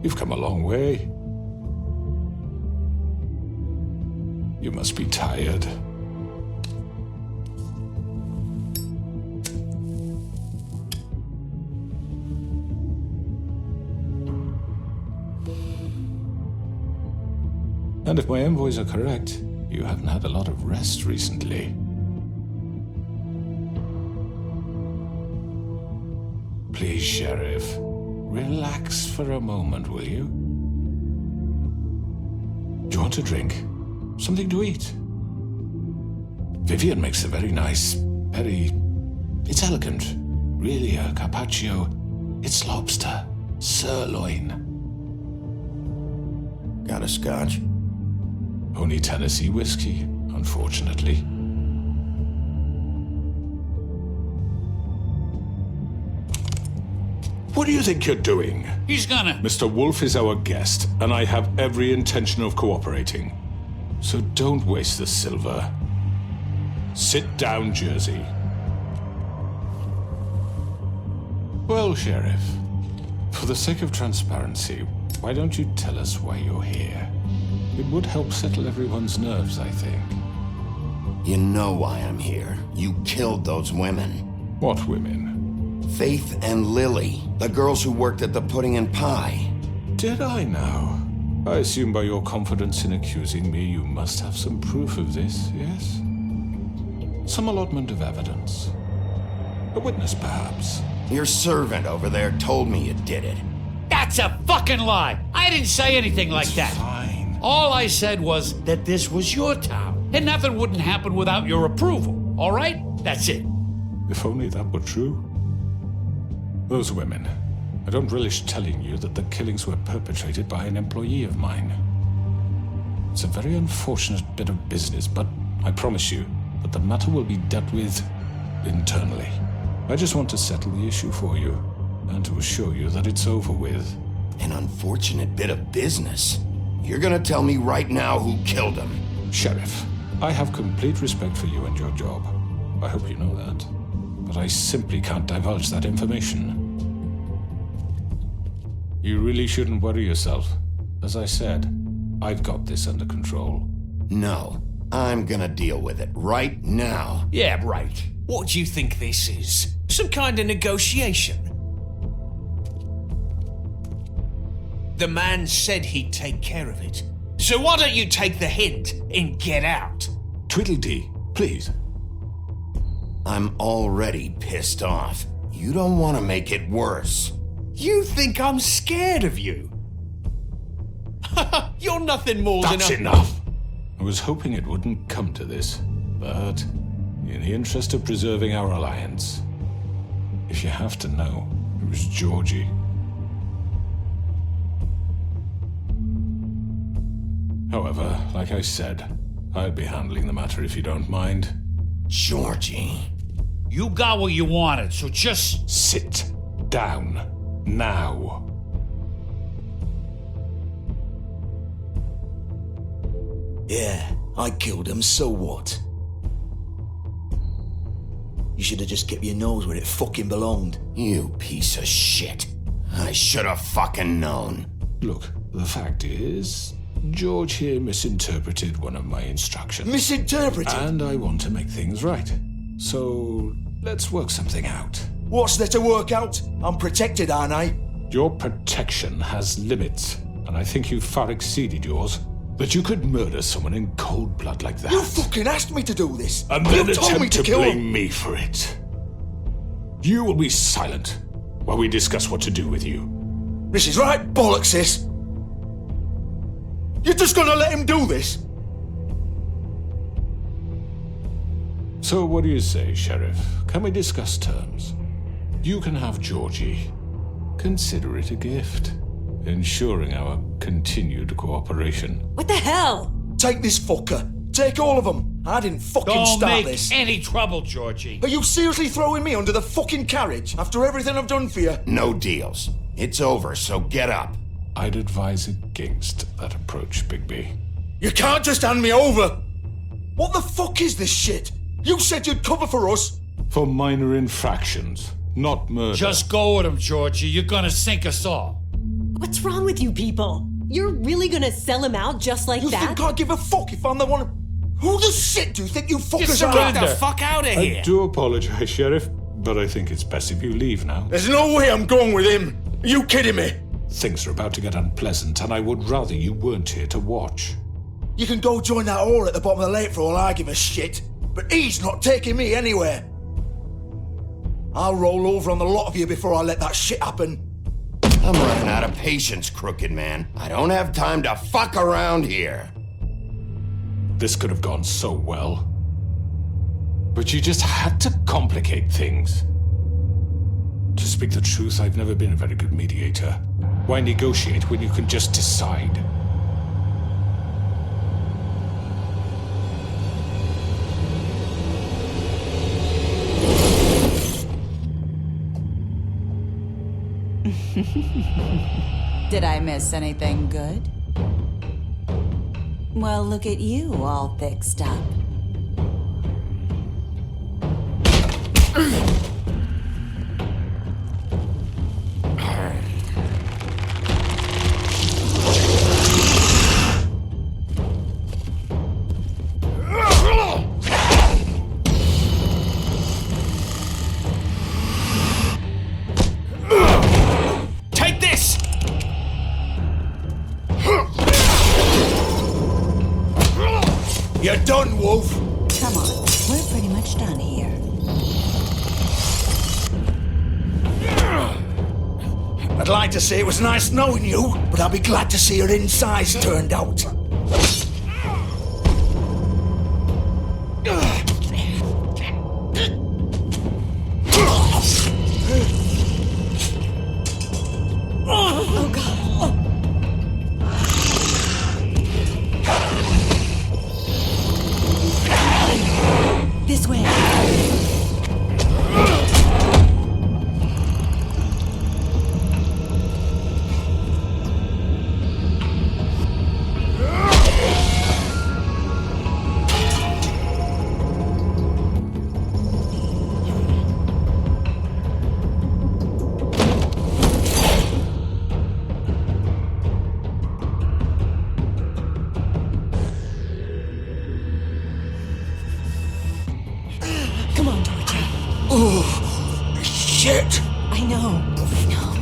You've come a long way. You must be tired. And if my envoys are correct, you haven't had a lot of rest recently. Please, Sheriff, relax for a moment, will you? Do you want a drink? Something to eat? Vivian makes a very nice, it's elegant. Really a carpaccio. It's lobster, sirloin. Got a scotch? Only Tennessee whiskey, unfortunately. What do you think you're doing? He's gonna... Mr. Wolf is our guest, and I have every intention of cooperating. So don't waste the silver. Sit down, Jersey. Well, Sheriff, for the sake of transparency, why don't you tell us why you're here? It would help settle everyone's nerves, I think. You know why I'm here. You killed those women. What women? Faith and Lily, the girls who worked at the Pudding and Pie. Did I now? I assume by your confidence in accusing me, you must have some proof of this, yes? Some allotment of evidence. A witness, perhaps. Your servant over there told me you did it. That's a fucking lie! I didn't say anything like that. Fine. All I said was that this was your town, and nothing wouldn't happen without your approval, all right? That's it. If only that were true. Those women. I don't relish telling you that the killings were perpetrated by an employee of mine. It's a very unfortunate bit of business, but I promise you that the matter will be dealt with internally. I just want to settle the issue for you, and to assure you that it's over with. An unfortunate bit of business? You're gonna tell me right now who killed him? Sheriff, I have complete respect for you and your job. I hope you know that. But I simply can't divulge that information. You really shouldn't worry yourself. As I said, I've got this under control. No, I'm gonna deal with it right now. Yeah, right. What do you think this is? Some kind of negotiation? The man said he'd take care of it. So why don't you take the hint and get out? Tweedledee, please. I'm already pissed off. You don't want to make it worse. You think I'm scared of you? You're nothing more than That's enough! I was hoping it wouldn't come to this, but in the interest of preserving our alliance, if you have to know, it was Georgie. However, like I said, I'd be handling the matter if you don't mind. Georgie. You got what you wanted, so just... Sit down. Now. Yeah, I killed him, so what? You should have just kept your nose where it fucking belonged. You piece of shit. I should have fucking known. Look, the fact is, George here misinterpreted one of my instructions. Misinterpreted? And I want to make things right. So, let's work something out. What's there to work out? I'm protected, aren't I? Your protection has limits, and I think you've far exceeded yours. That you could murder someone in cold blood like that. You fucking asked me to do this. And then you told me attempt to to kill blame him. me for it. You will be silent while we discuss what to do with you. This is right bollocks, sis. You're just gonna let him do this? So what do you say, Sheriff? Can we discuss terms? You can have Georgie. Consider it a gift, ensuring our continued cooperation. What the hell? Take this fucker. Take all of them. I didn't fucking Don't start make this. any trouble, Georgie. Are you seriously throwing me under the fucking carriage after everything I've done for you? No deals. It's over, so get up. I'd advise against that approach, Bigby. You can't just hand me over. What the fuck is this shit? You said you'd cover for us. For minor infractions, not murder. Just go with him, Georgie. You're gonna sink us all. What's wrong with you people? You're really gonna sell him out just like You that? think I give a fuck if I'm the one who the shit do you think you fuckers Just are? get the fuck out of here. I do apologize, Sheriff, but I think it's best if you leave now. There's no way I'm going with him. Are you kidding me? Things are about to get unpleasant, and I would rather you weren't here to watch. You can go join that whore at the bottom of the lake for all I give a shit. But he's not taking me anywhere. I'll roll over on the lot of you before I let that shit happen. I'm running out of patience, crooked man. I don't have time to fuck around here. This could have gone so well. But you just had to complicate things. To speak the truth, I've never been a very good mediator. Why negotiate when you can just decide? Did I miss anything good? Well, look at you, all fixed up. Take this! You're done, Wolf. Come on, we're pretty much done here. I'd like to say it was nice knowing you, but I'll be glad to see your insides turned out. Oh god. This way. Come on, Georgia. Oh, shit. I know. I know.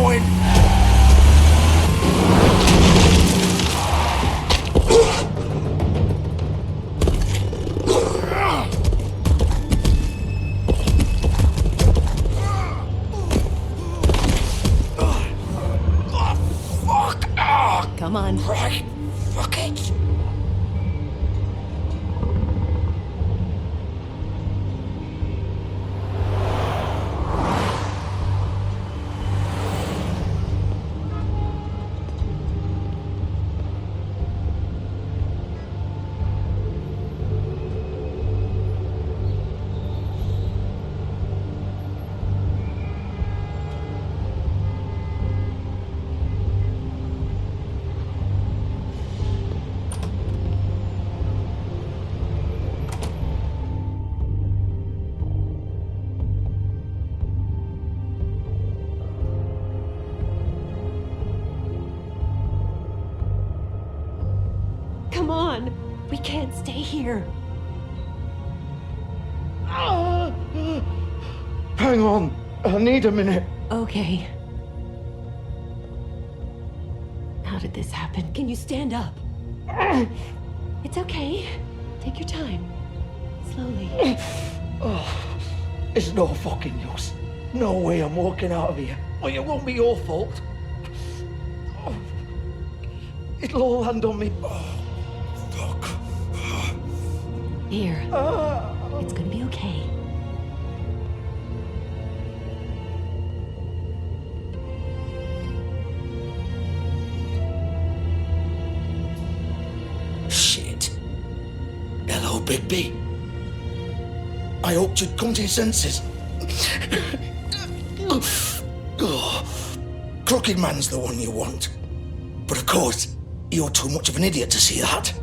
going. Come on. Right. Fuck it. Come on. We can't stay here. Hang on. I need a minute. Okay. How did this happen? Can you stand up? It's okay. Take your time. Slowly. It's no fucking use. No way I'm walking out of here. Well, it won't be your fault. It'll all land on me. Fuck. Here. It's gonna be okay. Shit. Hello, Bigby. I hoped you'd come to your senses. Crooked Man's the one you want. But of course, you're too much of an idiot to see that.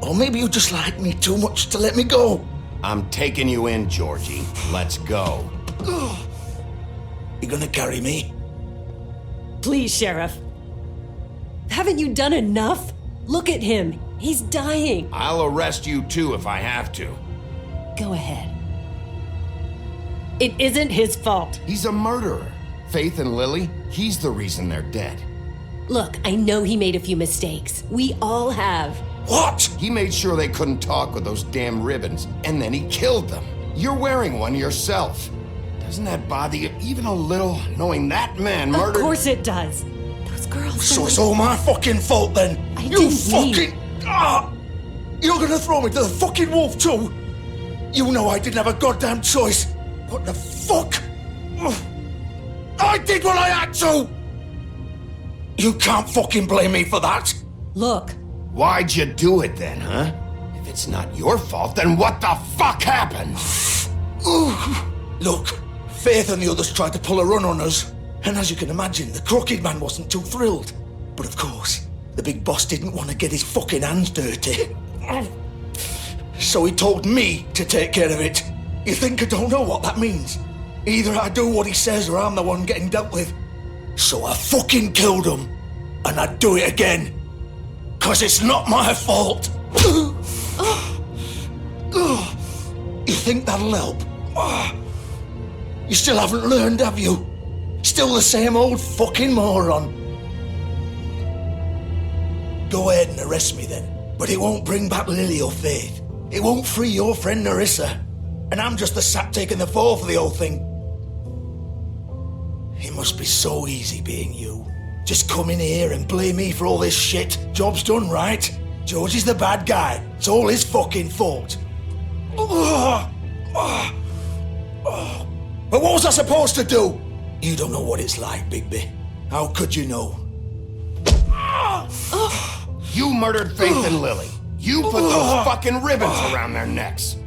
Or maybe you just like me too much to let me go. I'm taking you in, Georgie. Let's go. You gonna carry me? Please, Sheriff. Haven't you done enough? Look at him. He's dying. I'll arrest you too if I have to. Go ahead. It isn't his fault. He's a murderer. Faith and Lily, he's the reason they're dead. Look, I know he made a few mistakes. We all have. What? He made sure they couldn't talk with those damn ribbons, and then he killed them. You're wearing one yourself. Doesn't that bother you even a little, knowing that man murdered... Of course it does. Those girls... So it's all my fucking fault then? I You didn't fucking... You're gonna throw me to the fucking wolf too? You know I didn't have a goddamn choice. What the fuck? I did what I had to! You can't fucking blame me for that. Look, Why'd you do it then, huh? If it's not your fault, then what the fuck happened? Look, Faith and the others tried to pull a run on us. And as you can imagine, the Crooked Man wasn't too thrilled. But of course, the big boss didn't want to get his fucking hands dirty. So he told me to take care of it. You think I don't know what that means? Either I do what he says or I'm the one getting dealt with. So I fucking killed him. And I'd do it again. 'Cause it's not my fault. You think that'll help? You still haven't learned, have you? Still the same old fucking moron. Go ahead and arrest me then. But it won't bring back Lily or Faith. It won't free your friend Narissa. And I'm just the sap taking the fall for the whole thing. It must be so easy being you. Just come in here and blame me for all this shit. Job's done, right? George is the bad guy. It's all his fucking fault. But what was I supposed to do? You don't know what it's like, Bigby. How could you know? You murdered Faith and Lily. You put those fucking ribbons around their necks.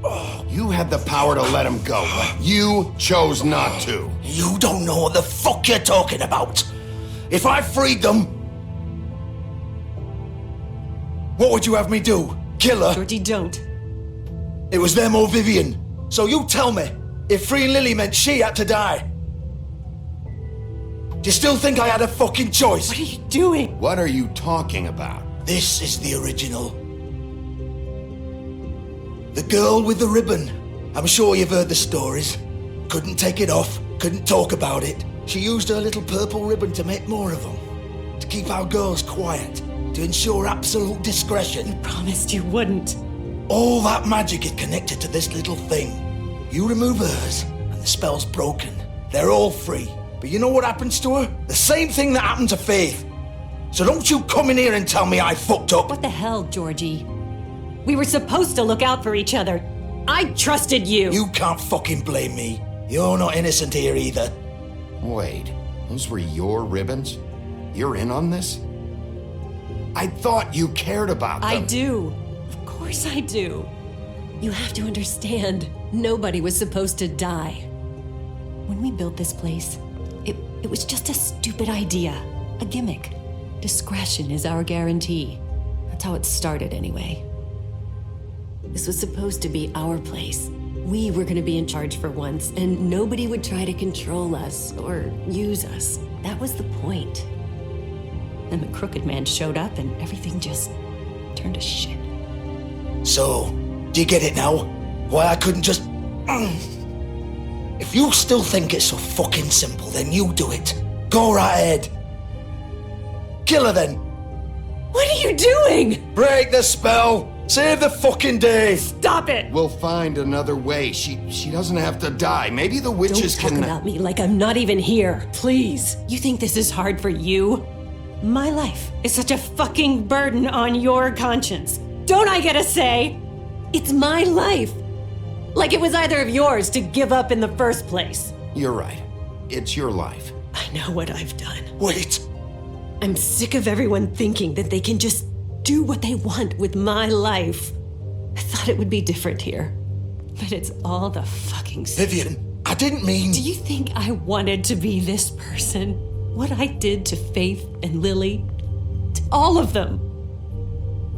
You had the power to let them go, but you chose not to. You don't know what the fuck you're talking about. If I freed them, what would you have me do? Kill her? Georgie, don't. It was them or Vivian. So you tell me, if freeing Lily meant she had to die, do you still think I had a fucking choice? What are you doing? What are you talking about? This is the original. The girl with the ribbon. I'm sure you've heard the stories. Couldn't take it off, couldn't talk about it. She used her little purple ribbon to make more of them. To keep our girls quiet. To ensure absolute discretion. Promised you wouldn't. All that magic is connected to this little thing. You remove hers, and the spell's broken. They're all free. But you know what happens to her? The same thing that happened to Faith. So don't you come in here and tell me I fucked up. What the hell, Georgie? We were supposed to look out for each other. I trusted you. You can't fucking blame me. You're not innocent here either. Wait, those were your ribbons? You're in on this? I thought you cared about them. I do. Of course I do. You have to understand, nobody was supposed to die. When we built this place, it was just a stupid idea. A gimmick. Discretion is our guarantee. That's how it started anyway. This was supposed to be our place. We were going to be in charge for once, and nobody would try to control us or use us. That was the point. Then the crooked man showed up, and everything just turned to shit. So, do you get it now? Why I couldn't just... If you still think it's so fucking simple, then you do it. Go right ahead. Kill her then. What are you doing? Break the spell. Save the fucking day. Stop it! We'll find another way. She doesn't have to die. Maybe the witches Don't talk can... about me like I'm not even here. Please. You think this is hard for you? My life is such a fucking burden on your conscience. Don't I get a say? It's my life. Like it was either of yours to give up in the first place. You're right. It's your life. I know what I've done. Wait. I'm sick of everyone thinking that they can just do what they want with my life. I thought it would be different here. But it's all the fucking same. Vivian, I didn't mean... Do you think I wanted to be this person? What I did to Faith and Lily? To all of them?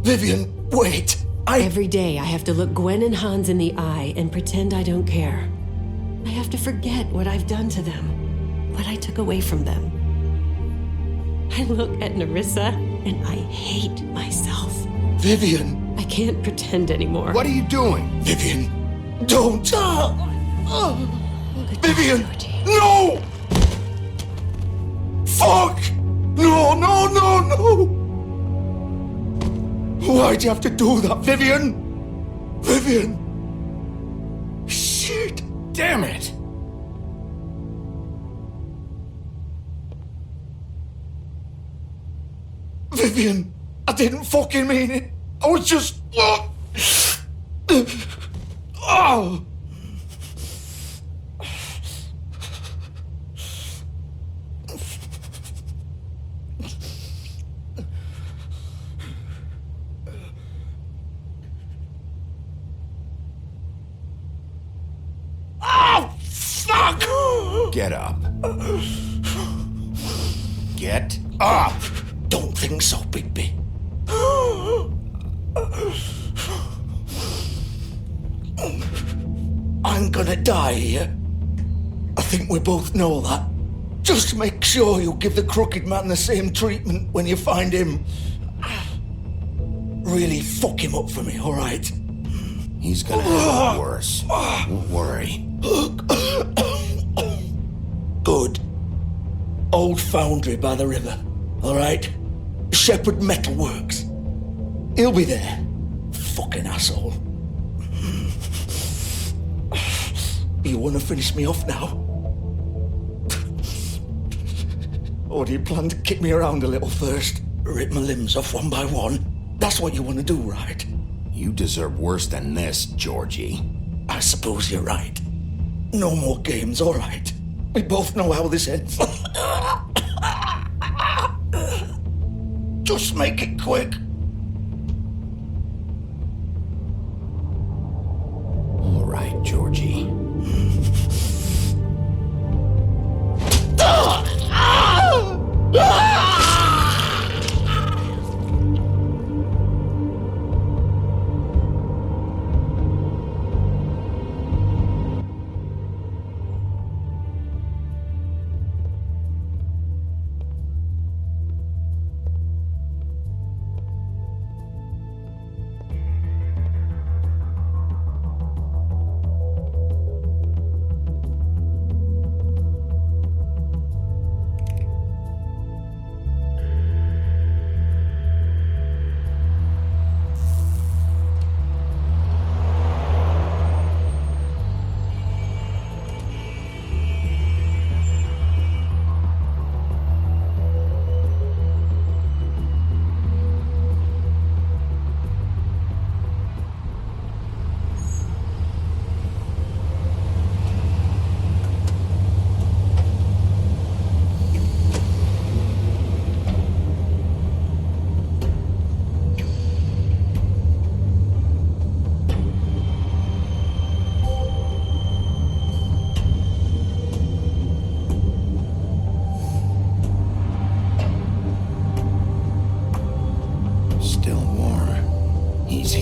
Vivian, wait. Every day I have to look Gwen and Hans in the eye and pretend I don't care. I have to forget what I've done to them. What I took away from them. I look at Nerissa and I hate myself. Vivian. I can't pretend anymore. What are you doing? Vivian, don't. Vivian, Georgie. no! Fuck! No, no, no, no! Why'd you have to do that, Vivian? Vivian! Shit! Damn it! Vivian, I didn't fucking mean it. I was just... Oh! Fuck! Get up. Get up! Don't think so, Bigby. I'm gonna die here. I think we both know that. Just make sure you give the crooked man the same treatment when you find him. Really fuck him up for me, all right? He's gonna have it worse. Don't worry. Good. Old foundry by the river, all right? Shepherd Metalworks. He'll be there. Fucking asshole. You want to finish me off now? Or do you plan to kick me around a little first? Rip my limbs off one by one? That's what you want to do, right? You deserve worse than this, Georgie. I suppose you're right. No more games, all right? We both know how this ends. Just make it quick. All right, Georgie.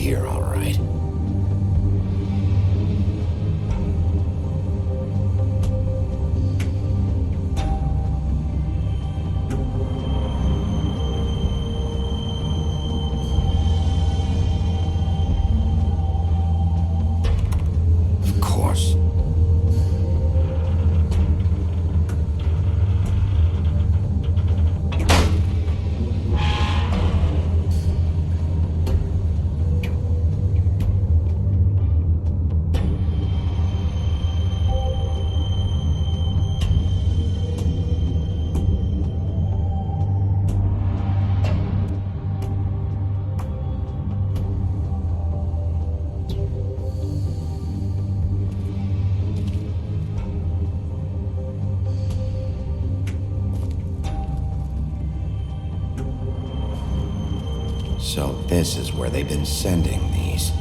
here, all right. Of course. So this is where they've been sending these.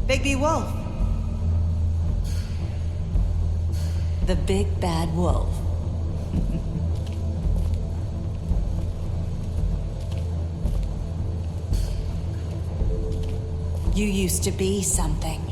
Bigby Wolf. The big bad wolf. You used to be something.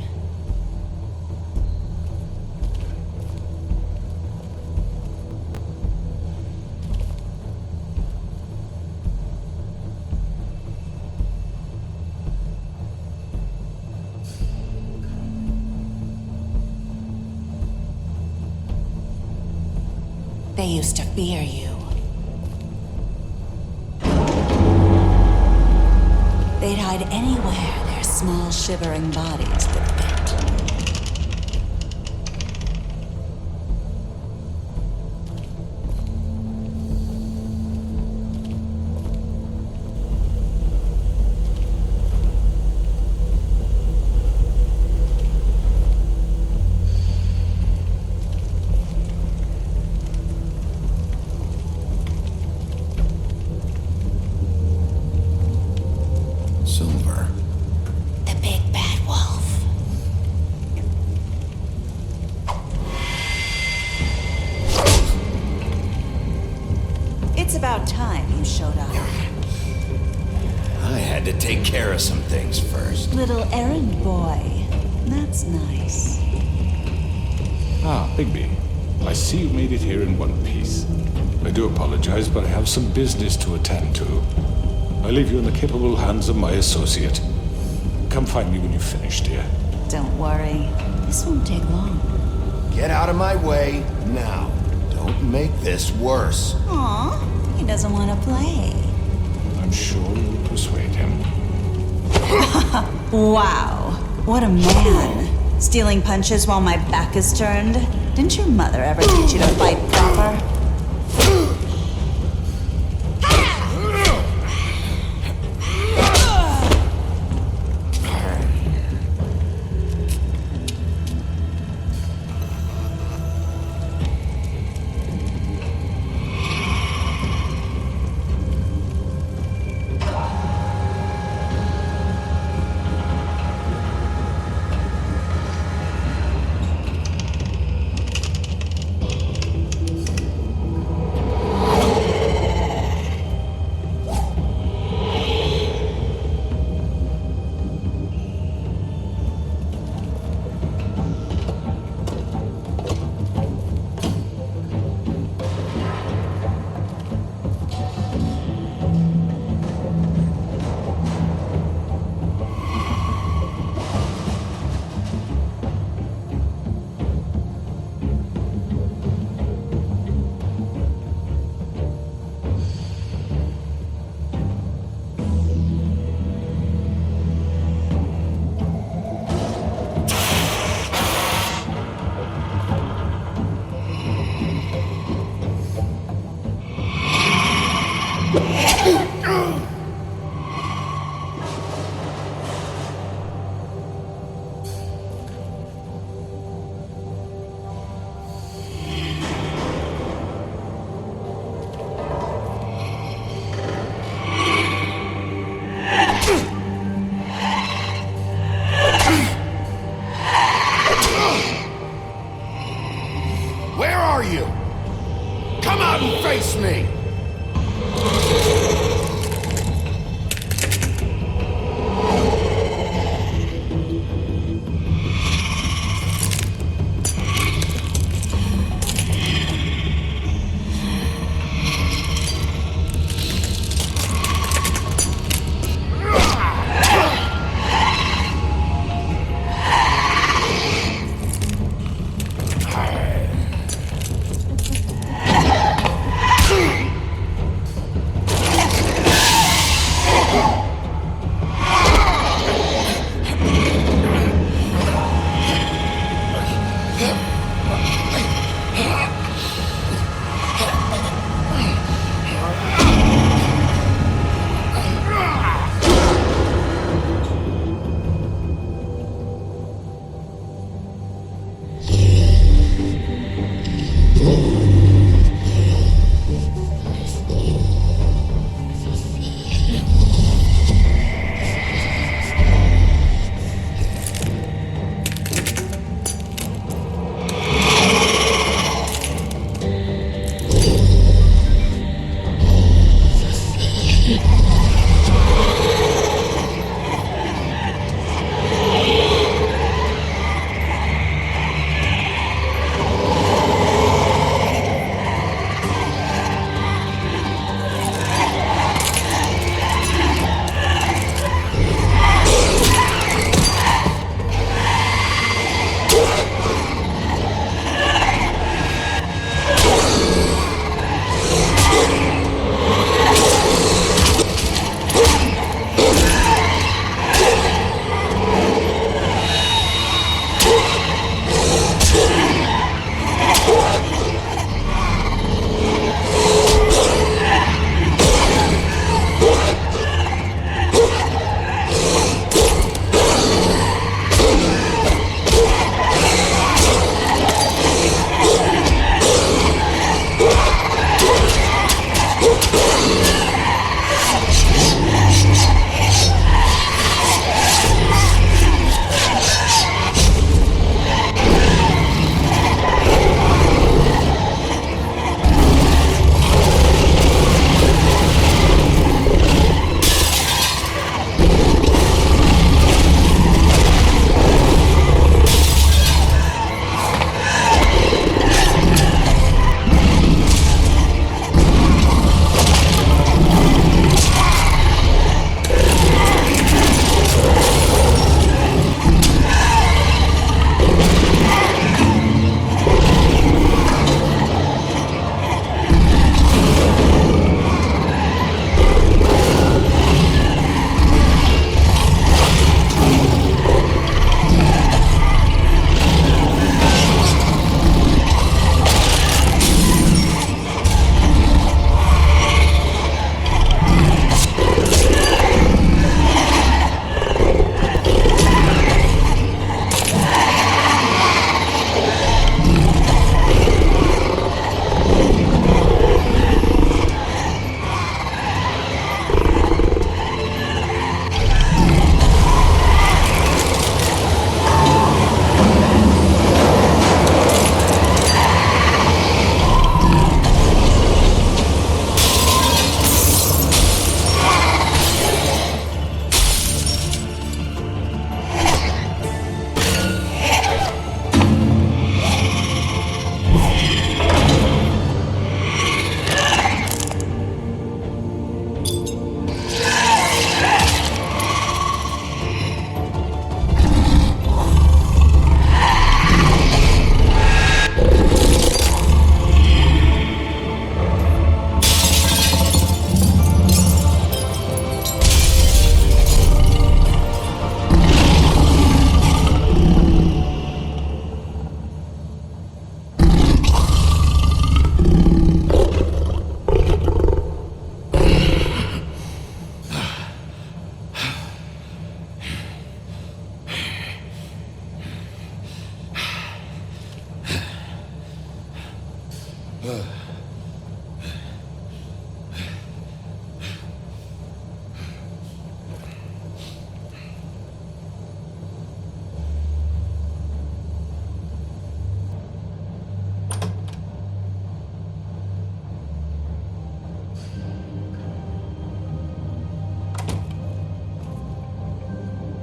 They used to fear you. They'd hide anywhere their small, shivering bodies would fit. Silver. The big bad wolf. It's about time you showed up. I had to take care of some things first. Little errand boy. That's nice. Ah, Bigby. I see you made it here in one piece. I do apologize, but I have some business to attend to. I leave you in the capable hands of my associate. Come find me when you've finished, dear. Don't worry. This won't take long. Get out of my way now. Don't make this worse. Aw, he doesn't want to play. I'm sure you'll persuade him. Wow, what a man. Stealing punches while my back is turned? Didn't your mother ever teach you to fight proper?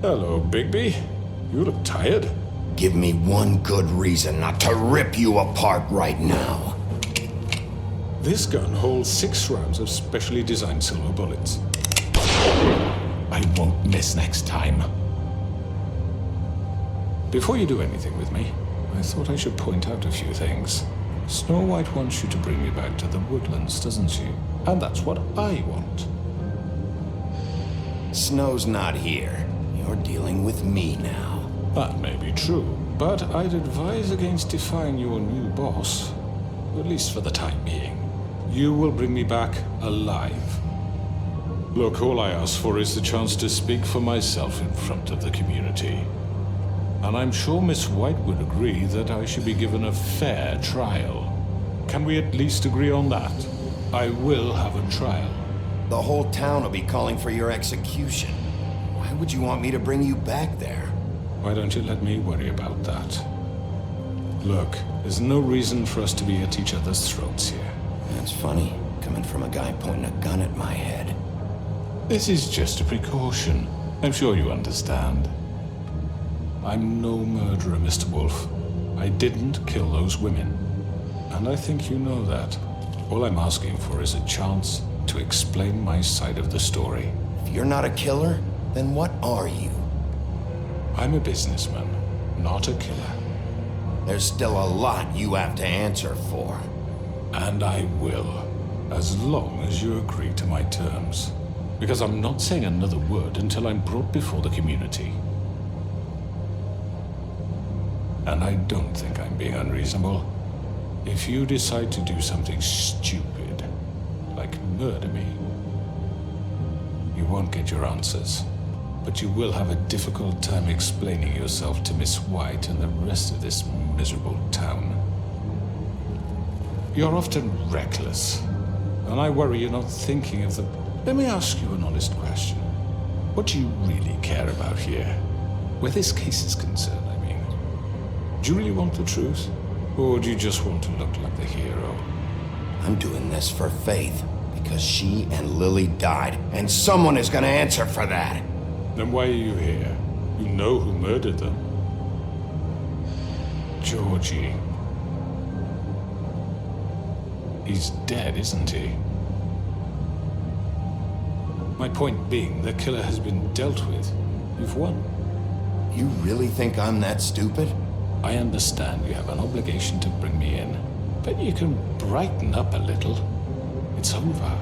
Hello, Bigby. You look tired. Give me one good reason not to rip you apart right now. This gun holds 6 rounds of specially designed silver bullets. I won't miss next time. Before you do anything with me, I thought I should point out a few things. Snow White wants you to bring me back to the woodlands, doesn't she? And that's what I want. Snow's not here. You're dealing with me now. That may be true, but I'd advise against defying your new boss, at least for the time being. You will bring me back alive. Look, all I ask for is the chance to speak for myself in front of the community. And I'm sure Miss White would agree that I should be given a fair trial. Can we at least agree on that? I will have a trial. The whole town will be calling for your execution. Why would you want me to bring you back there? Why don't you let me worry about that? Look, there's no reason for us to be at each other's throats here. That's funny, coming from a guy pointing a gun at my head. This is just a precaution. I'm sure you understand. I'm no murderer, Mr. Wolf. I didn't kill those women. And I think you know that. All I'm asking for is a chance to explain my side of the story. If you're not a killer, then what are you? I'm a businessman, not a killer. There's still a lot you have to answer for. And I will, as long as you agree to my terms. Because I'm not saying another word until I'm brought before the community. And I don't think I'm being unreasonable. If you decide to do something stupid, like murder me, you won't get your answers. But you will have a difficult time explaining yourself to Miss White and the rest of this miserable town. You're often reckless, and I worry you're not thinking of the... Let me ask you an honest question. What do you really care about here? Where this case is concerned, I mean. Do you really want the truth? Or do you just want to look like the hero? I'm doing this for Faith, because she and Lily died, and someone is gonna answer for that. Then why are you here? You know who murdered them. Georgie. He's dead, isn't he? My point being, the killer has been dealt with. You've won. You really think I'm that stupid? I understand you have an obligation to bring me in, but you can brighten up a little. It's over.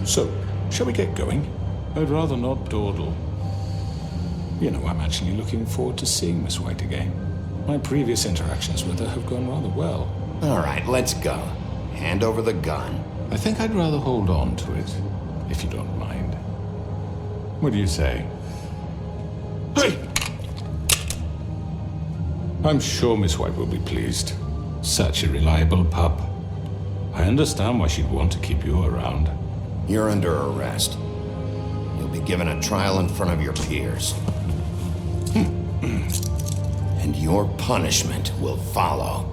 So, shall we get going? I'd rather not dawdle. You know, I'm actually looking forward to seeing Miss White again. My previous interactions with her have gone rather well. All right, let's go. Hand over the gun. I think I'd rather hold on to it, if you don't mind. What do you say? Hey! I'm sure Miss White will be pleased. Such a reliable pup. I understand why she'd want to keep you around. You're under arrest. You'll be given a trial in front of your peers. And your punishment will follow.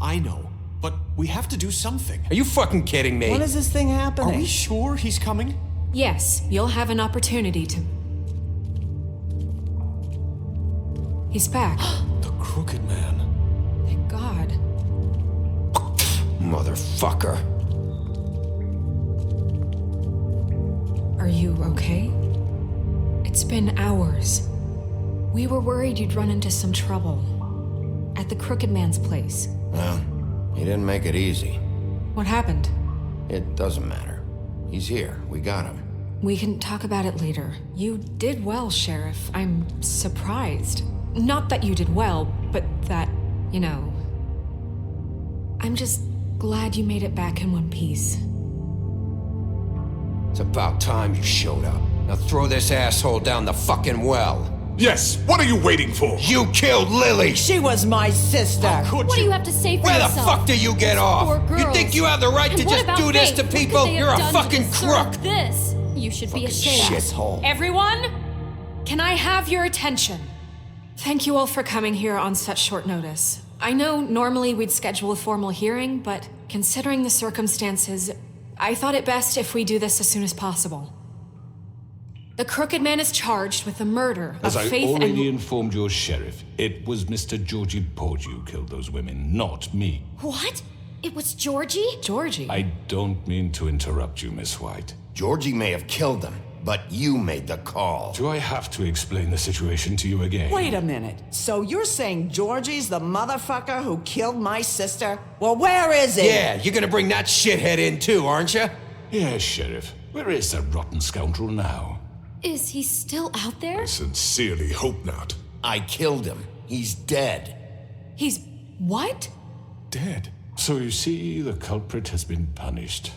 I know. But we have to do something. Are you fucking kidding me? When is this thing happening? Are we sure he's coming? Yes, you'll have an opportunity to... He's back. The Crooked Man. Thank God. Motherfucker. Are you okay? It's been hours. We were worried you'd run into some trouble. At the Crooked Man's place. Well, he didn't make it easy. What happened? It doesn't matter. He's here. We got him. We can talk about it later. You did well, Sheriff. I'm surprised. Not that you did well, but that, you know... I'm just glad you made it back in one piece. It's about time you showed up. Now throw this asshole down the fucking well. Yes, what are you waiting for? You killed Lily! She was my sister. What do you have to say for Where yourself? the fuck do you get off? Poor girls. You think you have the right And to what just about do this Faith? to What could people? they have You're a done to fucking deserve crook! This. You should be ashamed. Shithole. Everyone, can I have your attention? Thank you all for coming here on such short notice. I know normally we'd schedule a formal hearing, but considering the circumstances, I thought it best if we do this as soon as possible. The Crooked Man is charged with the murder As of I Faith already and... informed your sheriff, it was Mr. Georgie Porgy who killed those women, not me. What? It was Georgie? Georgie? I don't mean to interrupt you, Miss White. Georgie may have killed them, but you made the call. Do I have to explain the situation to you again? Wait a minute. So you're saying Georgie's the motherfucker who killed my sister? Well, where is he? Yeah, you're gonna bring that shithead in too, aren't you? Yes, Sheriff. Where is that rotten scoundrel now? Is he still out there? I sincerely hope not. I killed him. He's dead. He's... what? Dead. So you see, the culprit has been punished.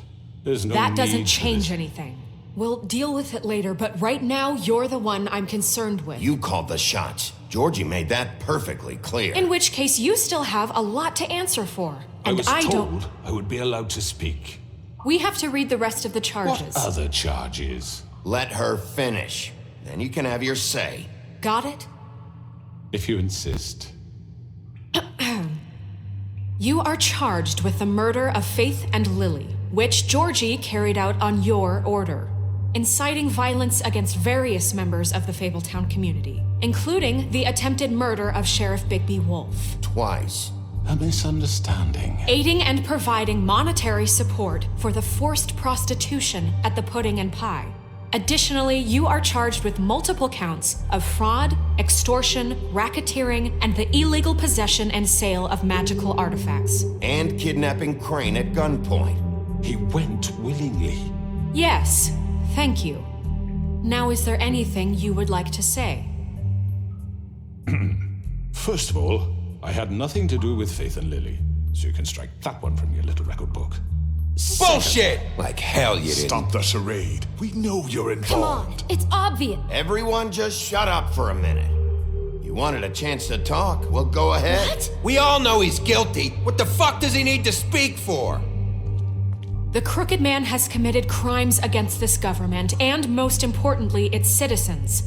There's no That doesn't need for change this. anything. We'll deal with it later, but right now, you're the one I'm concerned with. You called the shots. Georgie made that perfectly clear. In which case, you still have a lot to answer for. I And was don't... told I would be allowed to speak. We have to read the rest of the charges. What other charges? Let her finish. Then you can have your say. Got it? If you insist. You are charged with the murder of Faith and Lily, which Georgie carried out on your order, inciting violence against various members of the Fabletown community, including the attempted murder of Sheriff Bigby Wolf. Twice. A misunderstanding. Aiding and providing monetary support for the forced prostitution at the Pudding and Pie. Additionally, you are charged with multiple counts of fraud, extortion, racketeering, and the illegal possession and sale of magical artifacts. And kidnapping Crane at gunpoint. He went willingly. Yes, thank you. Now, is there anything you would like to say? First of all, I had nothing to do with Faith and Lily, so you can strike that one from your little record book. Bullshit! Like hell you didn't. Stop the charade. We know you're Come on, involved. it's obvious. Everyone just shut up for a minute. You wanted a chance to talk, well go ahead. What? We all know he's guilty. What the fuck does he need to speak for? The Crooked Man has committed crimes against this government and, most importantly, its citizens.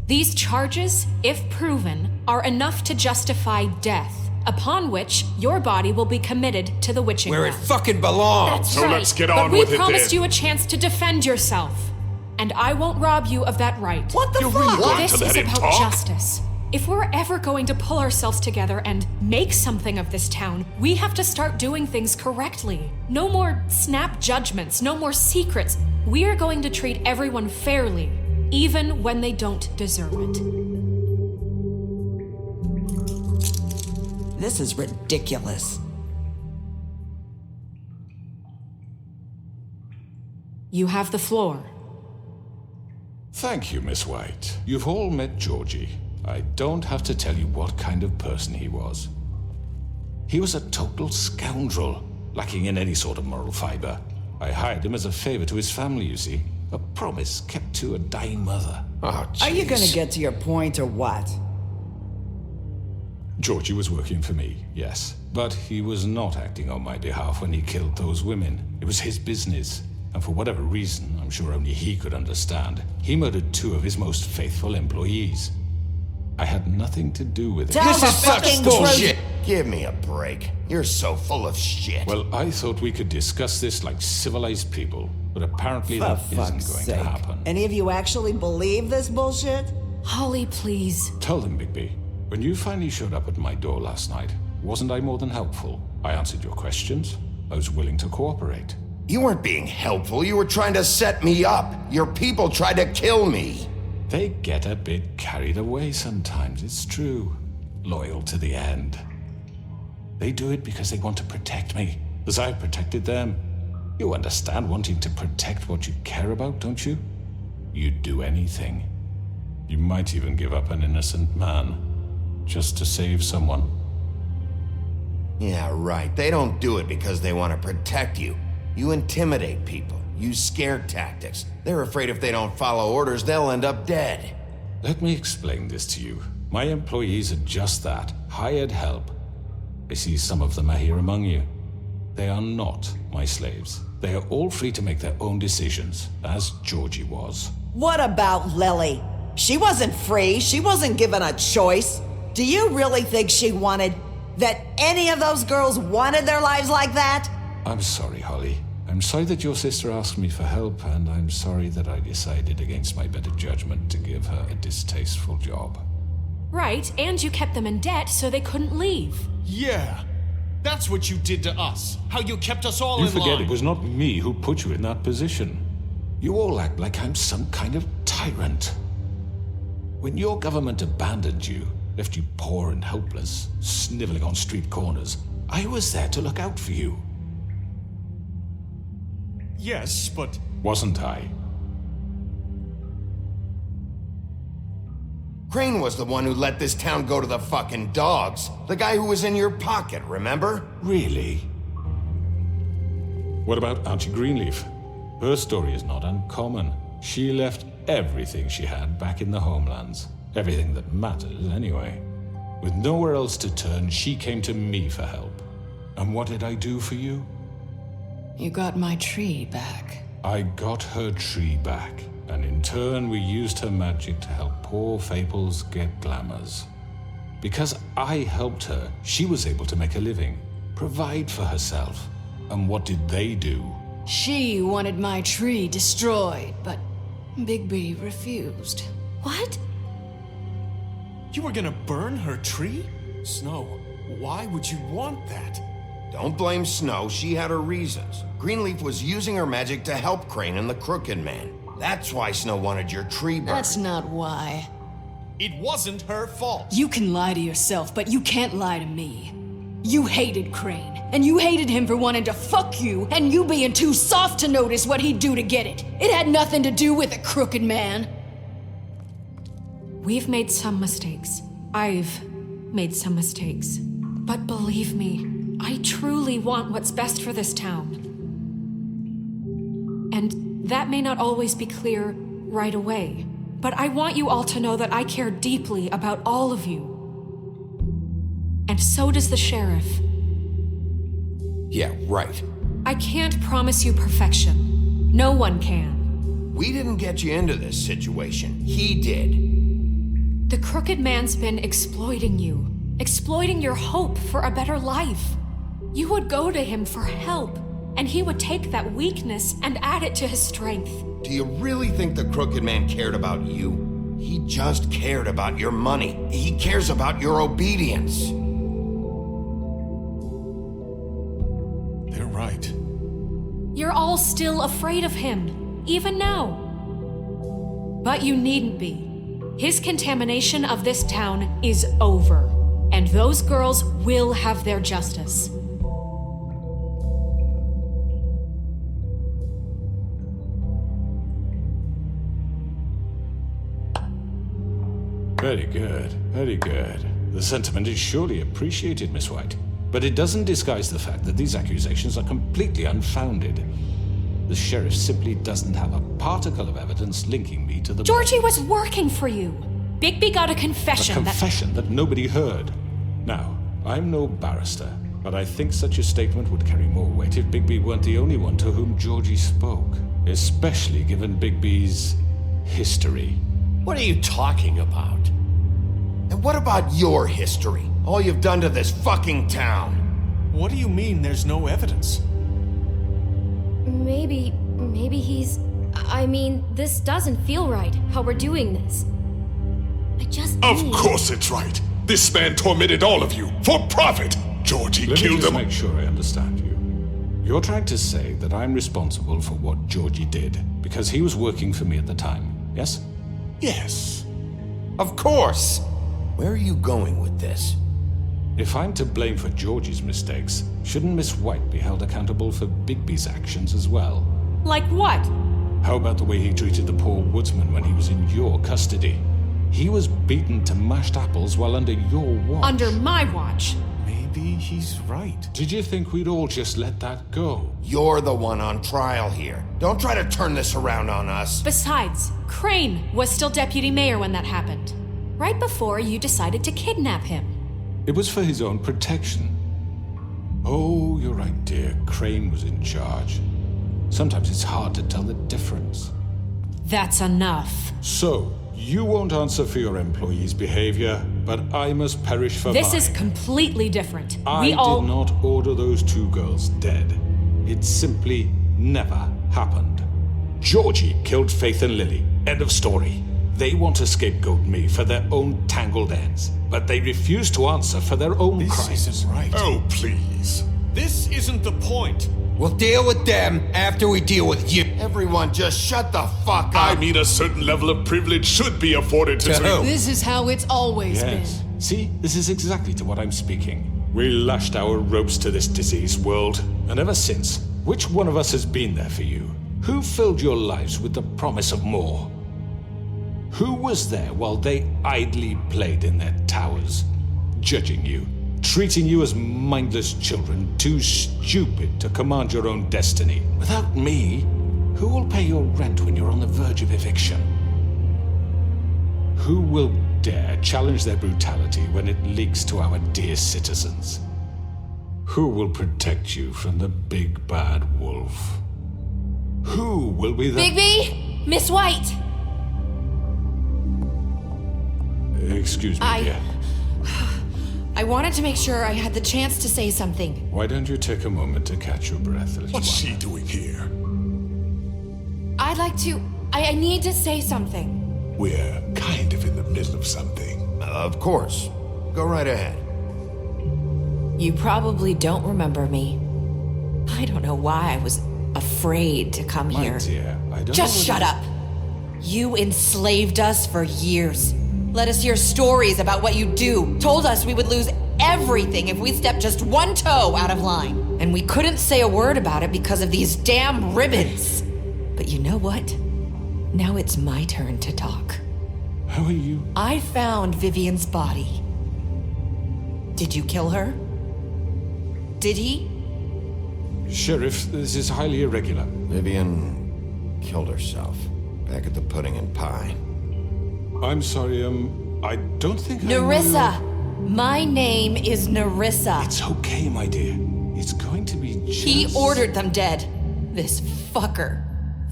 These charges, if proven, are enough to justify death, upon which your body will be committed to the witching Where it well. fucking belongs. That's So right. let's get But on we with it promised then. you a chance to defend yourself, and I won't rob you of that right. What the You're fuck? really going This to is let him about talk? justice. If we're ever going to pull ourselves together and make something of this town, we have to start doing things correctly. No more snap judgments, no more secrets. We are going to treat everyone fairly, even when they don't deserve it. This is ridiculous. You have the floor. Thank you, Miss White. You've all met Georgie. I don't have to tell you what kind of person he was. He was a total scoundrel, lacking in any sort of moral fiber. I hired him as a favor to his family, you see. A promise kept to a dying mother. Oh, jeez. Are you gonna get to your point or what? Georgie was working for me, yes. But he was not acting on my behalf when he killed those women. It was his business. And for whatever reason, I'm sure only he could understand, he murdered 2 of his most faithful employees. I had nothing to do with it. Tell This the is such fucking bullshit. truth. Give me a break. You're so full of shit. Well, I thought we could discuss this like civilized people, but apparently For that isn't fuck's going sake. to happen. Any of you actually believe this bullshit? Holly, please. Tell them, Bigby, when you finally showed up at my door last night, wasn't I more than helpful? I answered your questions. I was willing to cooperate. You weren't being helpful. You were trying to set me up. Your people tried to kill me. They get a bit carried away sometimes, it's true. Loyal to the end. They do it because they want to protect me, as I've protected them. You understand wanting to protect what you care about, don't you? you'd do anything. You might even give up an innocent man, just to save someone. Yeah, right. They don't do it because they want to protect you. You intimidate people, use scare tactics. They're afraid if they don't follow orders, they'll end up dead. Let me explain this to you. My employees are just that, hired help. I see some of them are here among you. They are not my slaves. They are all free to make their own decisions, as Georgie was. What about Lily? She wasn't free. She wasn't given a choice. Do you really think she wanted... that any of those girls wanted their lives like that? I'm sorry, Holly. I'm sorry that your sister asked me for help, and I'm sorry that I decided against my better judgment to give her a distasteful job. Right, and you kept them in debt so they couldn't leave. Yeah. That's what you did to us. How you kept us all in line. You forget it was not me who put you in that position. You all act like I'm some kind of tyrant. When your government abandoned you, left you poor and helpless, sniveling on street corners, I was there to look out for you. Yes, but... Wasn't I? Crane was the one who let this town go to the fucking dogs. The guy who was in your pocket, remember? Really? What about Auntie Greenleaf? Her story is not uncommon. She left everything she had back in the homelands. Everything that matters, anyway. With nowhere else to turn, she came to me for help. And what did I do for you? You got my tree back. I got her tree back, and in turn we used her magic to help poor Fables get glamours. Because I helped her, she was able to make a living, provide for herself. And what did they do? She wanted my tree destroyed, but Bigby refused. What? You were gonna burn her tree? Snow, why would you want that? Don't blame Snow, she had her reasons. Greenleaf was using her magic to help Crane and the Crooked Man. That's why Snow wanted your tree burned. That's not why. It wasn't her fault. You can lie to yourself, but you can't lie to me. You hated Crane, and you hated him for wanting to fuck you, and you being too soft to notice what he'd do to get it. It had nothing to do with a Crooked Man. We've made some mistakes. I've made some mistakes. But believe me, I truly want what's best for this town. And that may not always be clear right away, but I want you all to know that I care deeply about all of you. And so does the sheriff. Yeah, right. I can't promise you perfection. No one can. We didn't get you into this situation. He did. The Crooked Man's been exploiting you, exploiting your hope for a better life. You would go to him for help, and he would take that weakness and add it to his strength. Do you really think the Crooked Man cared about you? He just cared about your money. He cares about your obedience. They're right. You're all still afraid of him, even now. But you needn't be. His contamination of this town is over, and those girls will have their justice. Very good, very good. The sentiment is surely appreciated, Miss White. But it doesn't disguise the fact that these accusations are completely unfounded. The sheriff simply doesn't have a particle of evidence linking me to the... Georgie was working for you. Bigby got a confession. A confession that nobody heard. Now, I'm no barrister, but I think such a statement would carry more weight if Bigby weren't the only one to whom Georgie spoke. Especially given Bigby's history. What are you talking about? And what about your history? All you've done to this fucking town? What do you mean there's no evidence? Maybe he's... I mean, this doesn't feel right, how we're doing this. Of course it's right. This man tormented all of you for profit. Georgie killed them. Let me just make sure I understand you. You're trying to say that I'm responsible for what Georgie did because he was working for me at the time, yes? Yes. Of course. Where are you going with this? If I'm to blame for Georgie's mistakes, shouldn't Miss White be held accountable for Bigby's actions as well? Like what? How about the way he treated the poor woodsman when he was in your custody? He was beaten to mashed apples while under your watch. Under my watch. Maybe he's right. Did you think we'd all just let that go? You're the one on trial here. Don't try to turn this around on us. Besides, Crane was still deputy mayor when that happened. Right before you decided to kidnap him. It was for his own protection. Oh, you're right, dear. Crane was in charge. Sometimes it's hard to tell the difference. That's enough. So, you won't answer for your employees' behavior, but I must perish for mine. This is completely different. I did not order those two girls dead. It simply never happened. Georgie killed Faith and Lily. End of story. They want to scapegoat me for their own tangled ends, but they refuse to answer for their own crimes. This isn't right. Oh, please. This isn't the point. We'll deal with them after we deal with you. Everyone just shut the fuck up. I mean, a certain level of privilege should be afforded to who? This is how it's always Yes. See, this is exactly to what I'm speaking. We lashed our ropes to this diseased world, and ever since, which one of us has been there for you? Who filled your lives with the promise of more? Who was there while they idly played in their towers, judging you, treating you as mindless children, too stupid to command your own destiny? Without me, who will pay your rent when you're on the verge of eviction? Who will dare challenge their brutality when it leaks to our dear citizens? Who will protect you from the big bad wolf? Who will be the— Bigby! Miss White! Excuse me, dear. I wanted to make sure I had the chance to say something. Why don't you take a moment to catch your breath, little What's one? she doing here? I'd like to. I need to say something. We're kind of in the middle of something. Of course. Go right ahead. You probably don't remember me. I don't know why I was afraid to come My here. dear, I don't Just know shut up. You enslaved us for years. Let us hear stories about what you do. Told us we would lose everything if we stepped just one toe out of line. And we couldn't say a word about it because of these damn ribbons. But you know what? Now it's my turn to talk. How are you? I found Vivian's body. Did you kill her? Did he? Sheriff, this is highly irregular. Vivian killed herself back at the Pudding and Pie. I'm sorry, I don't think Nerissa! My name is Nerissa. It's okay, my dear. It's going to be just— He ordered them dead. This fucker.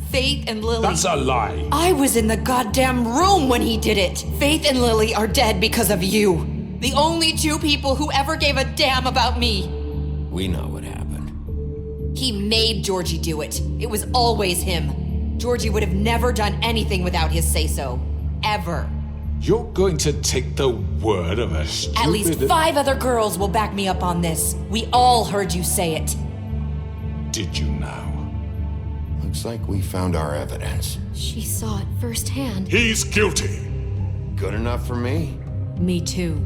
Faith and Lily. That's a lie. I was in the goddamn room when he did it. Faith and Lily are dead because of you. The only two people who ever gave a damn about me. We know what happened. He made Georgie do it. It was always him. Georgie would have never done anything without his say-so. Ever. You're going to take the word of a stupid— At least 5 other girls will back me up on this. We all heard you say it. Did you now? Looks like we found our evidence. She saw it firsthand. He's guilty. Good enough for me. Me too.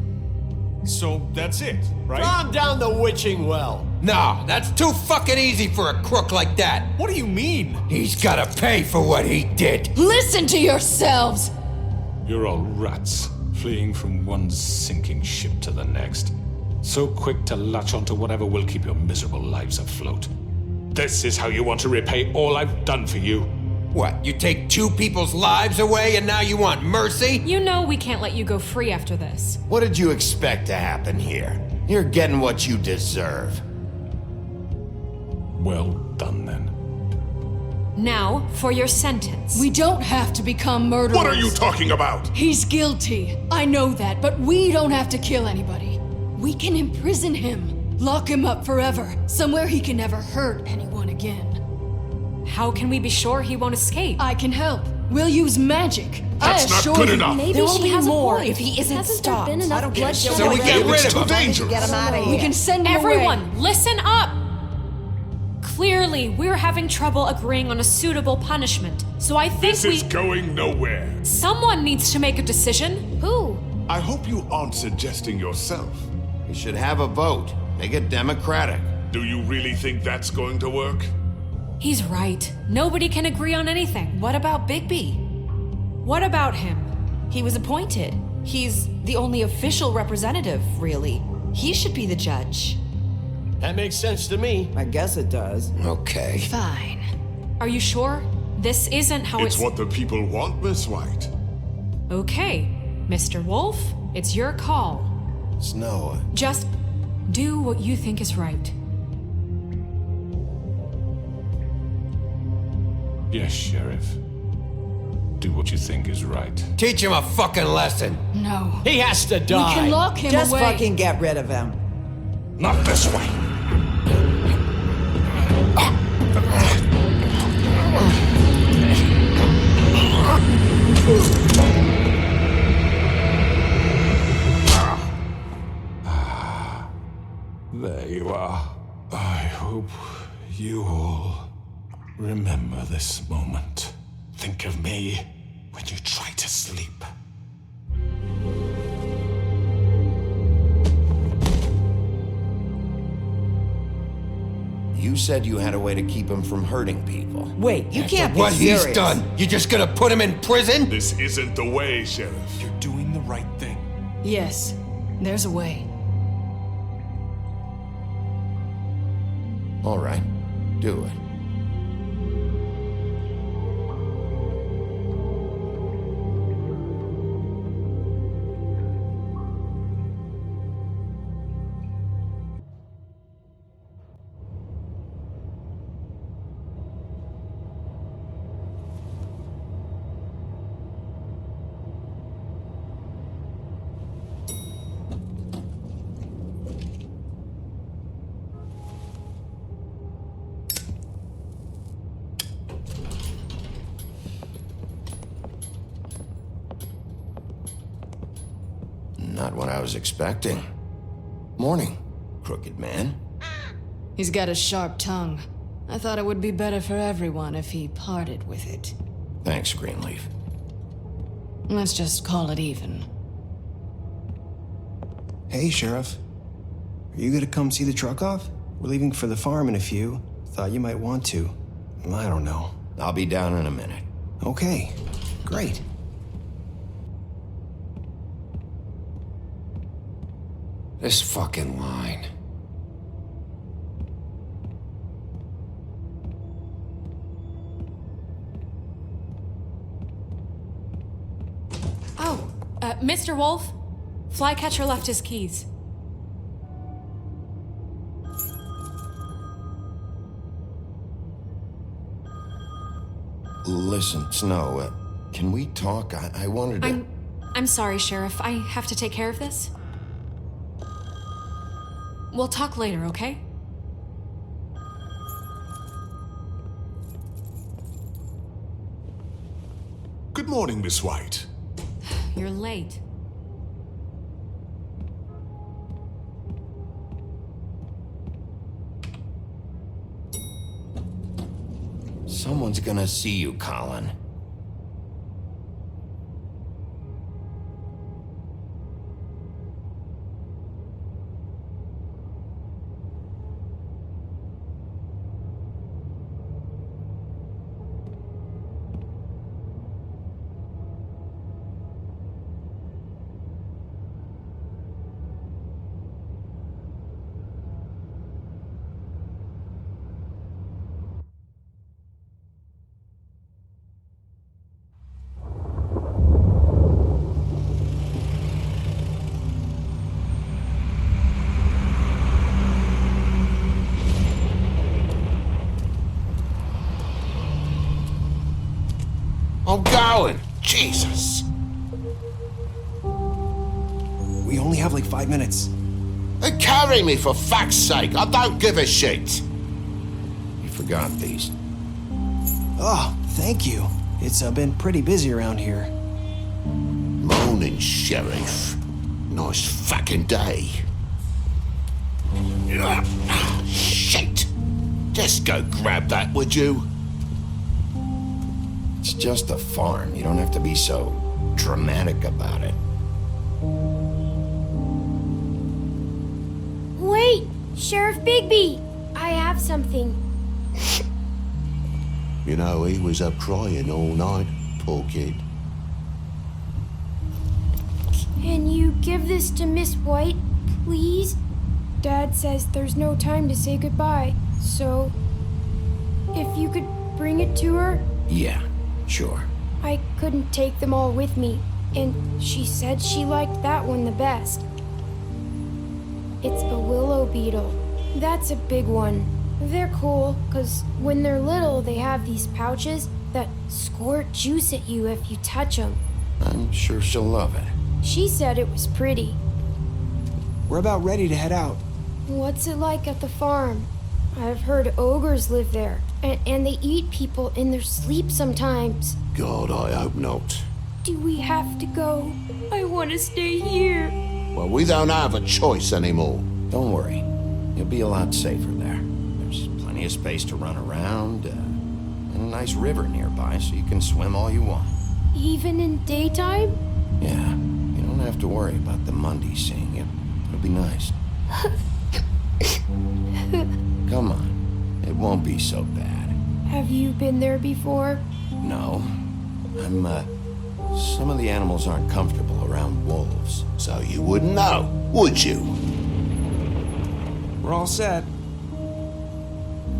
So that's it, right? Calm down the witching well. No, that's too fucking easy for a crook like that. What do you mean? He's gotta pay for what he did. Listen to yourselves! You're all rats, fleeing from one sinking ship to the next. So quick to latch onto whatever will keep your miserable lives afloat. This is how you want to repay all I've done for you? What, you take 2 people's lives away and now you want mercy? You know we can't let you go free after this. What did you expect to happen here? You're getting what you deserve. Well done, then. Now, for your sentence. We don't have to become murderers. What are you talking about? He's guilty. I know that, but we don't have to kill anybody. We can imprison him. Lock him up forever. Somewhere he can never hurt anyone again. How can we be sure he won't escape? I can help. We'll use magic. That's I not assure good you. enough. Maybe There will she be has more a point. if he isn't Hasn't stopped. there been enough bloodshed So we already? get rid of It's too him. dangerous. Get him out of We here. can send him away. Everyone, listen up! Clearly, we're having trouble agreeing on a suitable punishment. So I think This is going nowhere. someone needs to make a decision. Who? I hope you aren't suggesting yourself. We should have a vote. Make it democratic. Do you really think that's going to work? He's right. Nobody can agree on anything. What about Bigby? What about him? He was appointed. He's the only official representative, really. He should be the judge. That makes sense to me. I guess it does. Okay. Fine. Are you sure? This isn't how It's what the people want, Miss White. Okay, Mr. Wolf, it's your call. Snow. Just do what you think is right. Yes, Sheriff. Do what you think is right. Teach him a fucking lesson. No. He has to die. We can lock him Just away. fucking get rid of him. Not this way. There you are. I hope you all remember this moment. Think of me when you try to sleep. You said you had a way to keep him from hurting people. Wait, you can't be What serious. he's done, you just gonna put him in prison? This isn't the way, Sheriff. You're doing the right thing. Yes, there's a way. All right, do it. Not what I was expecting. Morning, crooked man. He's got a sharp tongue. I thought it would be better for everyone if he parted with it. Thanks, Greenleaf. Let's just call it even. Hey, Sheriff. Are you gonna come see the truck off? We're leaving for the farm in a few. Thought you might want to. I don't know. I'll be down in a minute. Okay, great. This fucking line. Oh, Mr. Wolf, Flycatcher left his keys. Listen, Snow, can we talk? I wanted to... I'm sorry, Sheriff. I have to take care of this. We'll talk later, okay? Good morning, Miss White. You're late. Someone's gonna see you, Colin. I'm going! Jesus! We only have like 5 minutes. Carry me, for fuck's sake! I don't give a shit! You forgot these. Oh, thank you. It's been pretty busy around here. Morning, Sheriff. Nice fucking day. Shit! Just go grab that, would you? It's just a farm. You don't have to be so dramatic about it. Wait! Sheriff Bigby! I have something. You know, he was up crying all night, poor kid. Can you give this to Miss White, please? Dad says there's no time to say goodbye, so if you could bring it to her? Yeah, sure. I couldn't take them all with me, and she said she liked that one the best. It's a willow beetle. That's a big one. They're cool, because when they're little, they have these pouches that squirt juice at you if you touch them. I'm sure she'll love it. She said it was pretty. We're about ready to head out. What's it like at the farm? I've heard ogres live there, and they eat people in their sleep sometimes. God, I hope not. Do we have to go? I want to stay here. Well, we don't have a choice anymore. Don't worry. You'll be a lot safer there. There's plenty of space to run around, and a nice river nearby so you can swim all you want. Even in daytime? Yeah, you don't have to worry about the Mundy seeing you. It'll be nice. Come on. It won't be so bad. Have you been there before? No. Some of the animals aren't comfortable around wolves. So you wouldn't know, would you? We're all set.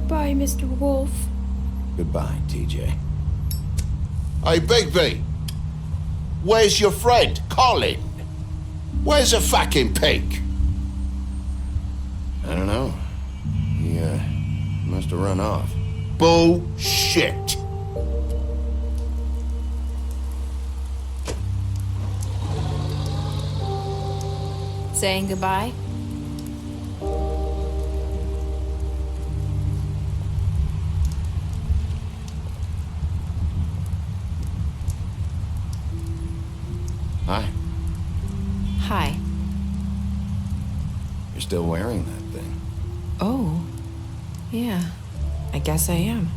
Bye, Mr. Wolf. Goodbye, TJ. Hey, Bigby. Where's your friend, Colin? Where's the fucking pig? I don't know. He, must have run off. Bullshit. Saying goodbye? Hi. Hi. You're still wearing that thing. Oh, yeah, I guess I am.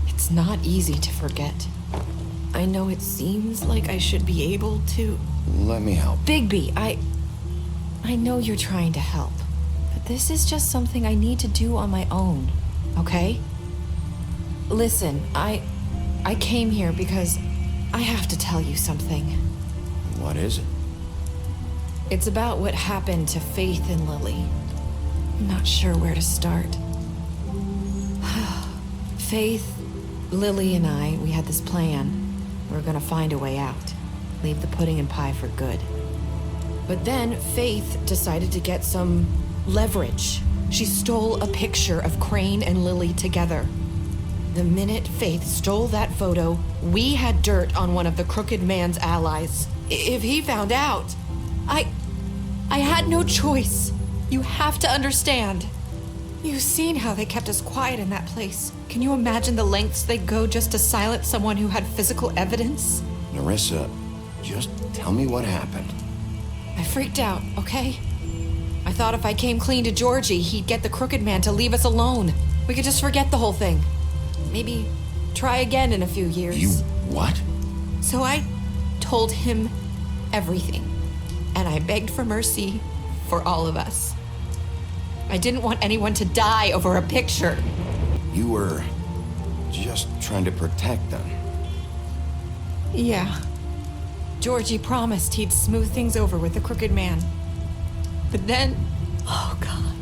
It's not easy to forget. I know it seems like I should be able to. Let me help. Bigby, I know you're trying to help, but this is just something I need to do on my own, okay? Listen, I came here because I have to tell you something. What is it? It's about what happened to Faith and Lily. I'm not sure where to start. Faith, Lily, and I, we had this plan. We were gonna find a way out. Leave the pudding and pie for good. But then Faith decided to get some leverage. She stole a picture of Crane and Lily together. The minute Faith stole that photo, we had dirt on one of the Crooked Man's allies. If he found out, I had no choice. You have to understand. You've seen how they kept us quiet in that place. Can you imagine the lengths they'd go just to silence someone who had physical evidence? Nerissa, just tell me what happened. I freaked out, okay? I thought if I came clean to Georgie, he'd get the Crooked Man to leave us alone. We could just forget the whole thing. Maybe try again in a few years. You what? So I told him everything. And I begged for mercy for all of us. I didn't want anyone to die over a picture. You were just trying to protect them. Yeah. Georgie promised he'd smooth things over with the Crooked Man. But then... Oh, God.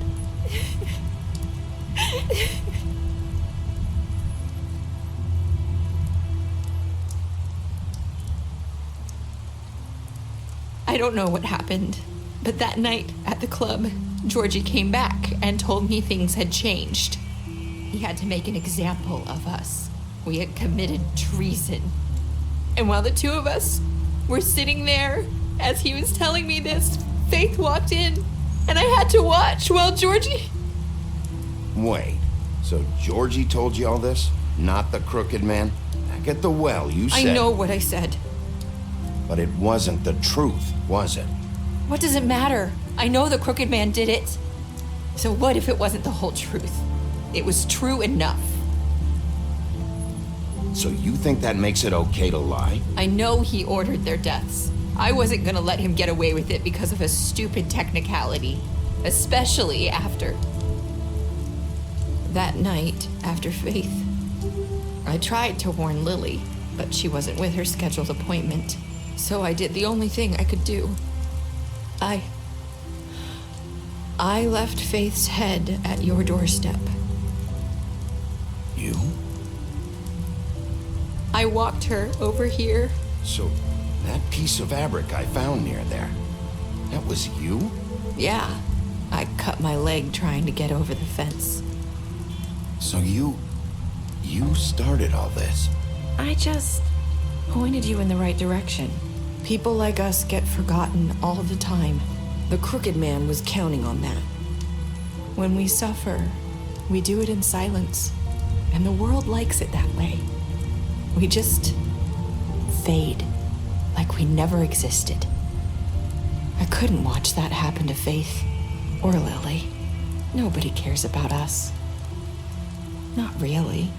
I don't know what happened, but that night at the club, Georgie came back and told me things had changed. He had to make an example of us. We had committed treason. And while the two of us were sitting there, as he was telling me this, Faith walked in, and I had to watch while Georgie... Wait, so Georgie told you all this? Not the Crooked Man? Back at the well, you said... I know what I said. But it wasn't the truth, was it? What does it matter? I know the Crooked Man did it. So what if it wasn't the whole truth? It was true enough. So you think that makes it okay to lie? I know he ordered their deaths. I wasn't gonna let him get away with it because of a stupid technicality. Especially after... that night, after Faith. I tried to warn Lily, but she wasn't with her scheduled appointment. So I did the only thing I could do. I left Faith's head at your doorstep. You? I walked her over here. So, that piece of fabric I found near there, that was you? Yeah. I cut my leg trying to get over the fence. So you started all this? I just pointed you in the right direction. People like us get forgotten all the time. The Crooked Man was counting on that. When we suffer, we do it in silence, and the world likes it that way. We just fade, like we never existed. I couldn't watch that happen to Faith or Lily. Nobody cares about us. Not really.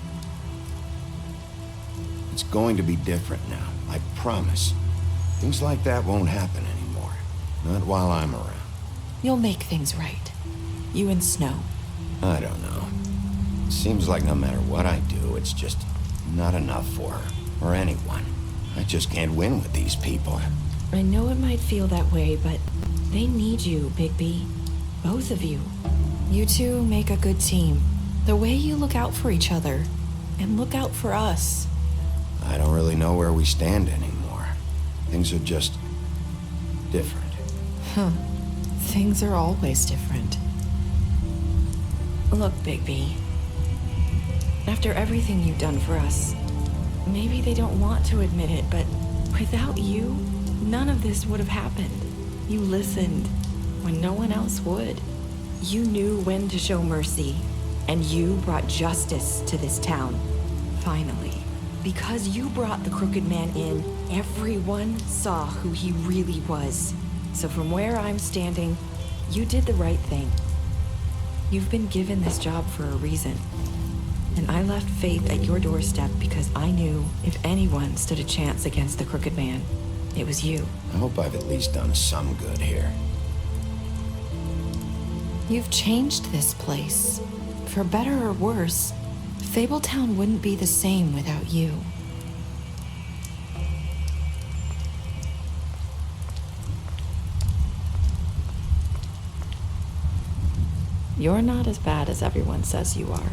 It's going to be different now, I promise. Things like that won't happen anymore. Not while I'm around. You'll make things right. You and Snow. I don't know. Seems like no matter what I do, it's just not enough for her, or anyone. I just can't win with these people. I know it might feel that way, but they need you, Bigby. Both of you. You two make a good team. The way you look out for each other, and look out for us. I don't really know where we stand anymore. Things are just different. Huh. Things are always different. Look, Bigby. After everything you've done for us, maybe they don't want to admit it, but without you, none of this would have happened. You listened when no one else would. You knew when to show mercy, and you brought justice to this town. Finally. Because you brought the Crooked Man in, everyone saw who he really was. So from where I'm standing, you did the right thing. You've been given this job for a reason. And I left Faith at your doorstep because I knew if anyone stood a chance against the Crooked Man, it was you. I hope I've at least done some good here. You've changed this place. For better or worse, Fabletown wouldn't be the same without you. You're not as bad as everyone says you are.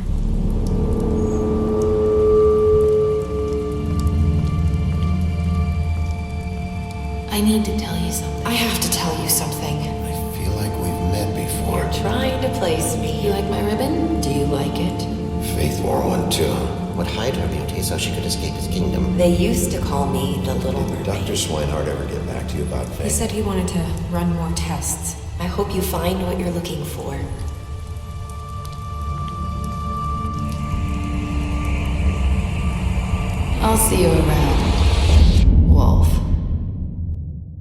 I need to tell you something. I have to tell you something. I feel like we've met before. You're trying to place me. You like my ribbon? Do you like it? Faith wore one too. Would hide her beauty so she could escape his kingdom. They used to call me the Little Did Mermaid. Dr. Swinehart ever get back to you about Faith? He said he wanted to run more tests. I hope you find what you're looking for. I'll see you around.